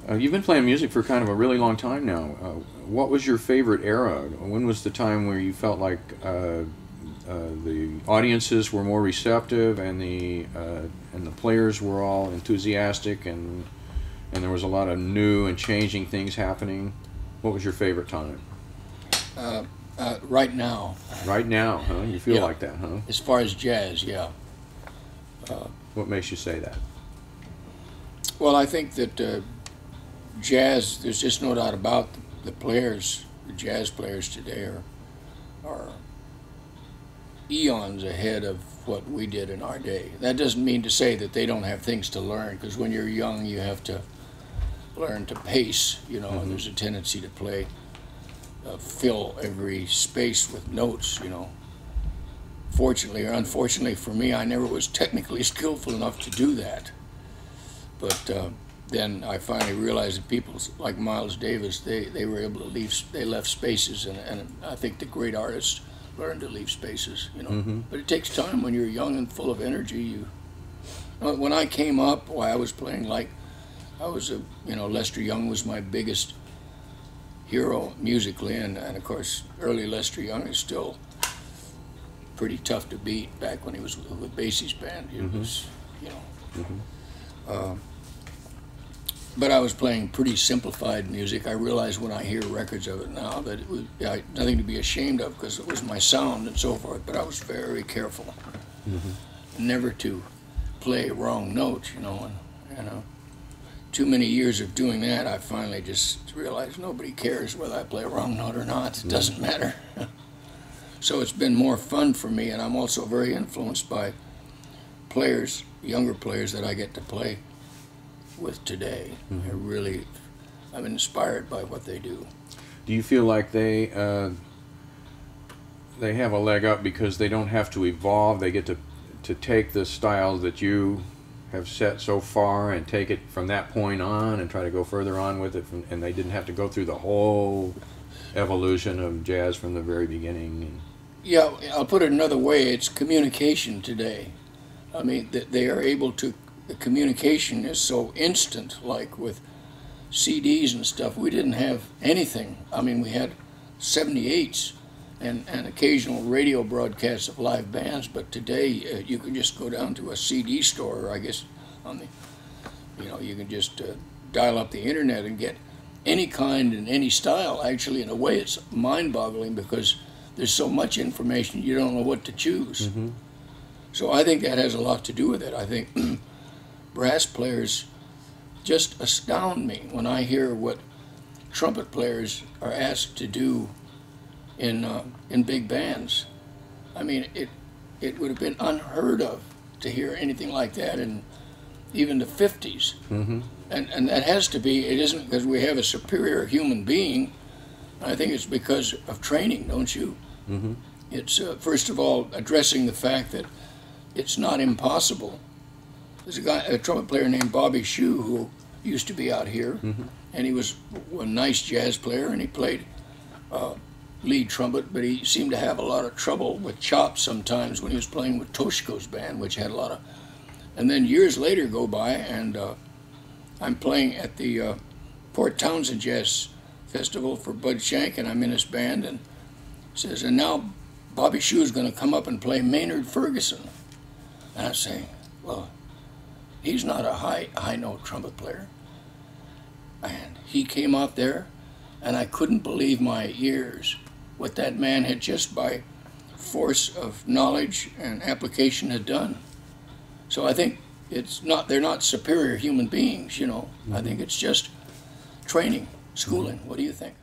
You've been playing music for kind of a really long time now. What was your favorite era? When was the time where you felt like the audiences were more receptive and the players were all enthusiastic and there was a lot of new and changing things happening? What was your favorite time? Right now. Right now, huh? You feel like that, huh? As far as jazz, yeah. What makes you say that? Well, I think that jazz, there's just no doubt about the players, the jazz players today are eons ahead of what we did in our day. That doesn't mean to say that they don't have things to learn, because when you're young you have to learn to pace, you know, and there's a tendency to play, fill every space with notes, you know. Fortunately or unfortunately for me, I never was technically skillful enough to do that. But then I finally realized that people like Miles Davis, they were able to leave, they left spaces, and I think the great artists learn to leave spaces, you know. But it takes time when you're young and full of energy. When I came up, I was playing like, you know, Lester Young was my biggest hero musically, and of course early Lester Young is still pretty tough to beat. Back when he was with Basie's band, he was, you know. But I was playing pretty simplified music. I realize when I hear records of it now that it was nothing to be ashamed of, because it was my sound and so forth, but I was very careful never to play wrong notes, you know. And too many years of doing that, I finally just realized nobody cares whether I play a wrong note or not. It doesn't matter. So it's been more fun for me, and I'm also very influenced by players, younger players that I get to play with today. I'm inspired by what they do. Do you feel like they have a leg up because they don't have to evolve? They get to take the style that you have set so far and take it from that point on and try to go further on with it, and they didn't have to go through the whole evolution of jazz from the very beginning? Yeah, I'll put it another way. It's communication today. I mean, they are able to, the communication is so instant, like with CDs and stuff. We didn't have anything. I mean, we had 78s and occasional radio broadcasts of live bands, but today you can just go down to a CD store, or I guess on the, you know, you can just dial up the internet and get any kind and any style. Actually, in a way, it's mind-boggling because there's so much information you don't know what to choose. So I think that has a lot to do with it. I think brass players just astound me when I hear what trumpet players are asked to do in big bands. I mean, it would have been unheard of to hear anything like that in even the 50s. And that has to be, it isn't because we have a superior human being. I think it's because of training, don't you? It's, first of all, addressing the fact that it's not impossible. There's a trumpet player named Bobby Shew who used to be out here, and he was a nice jazz player, and he played lead trumpet, but he seemed to have a lot of trouble with chops sometimes when he was playing with Toshko's band, which had a lot of... And then years later go by, and I'm playing at the Port Townsend Jazz Festival for Bud Shank, and I'm in his band, and says, and now Bobby Shew is going to come up and play Maynard Ferguson. And I say, well, he's not a high note trumpet player. And he came out there, and I couldn't believe my ears what that man had just by force of knowledge and application had done. So I think it's not, they're not superior human beings, you know. I think it's just training, schooling. What do you think?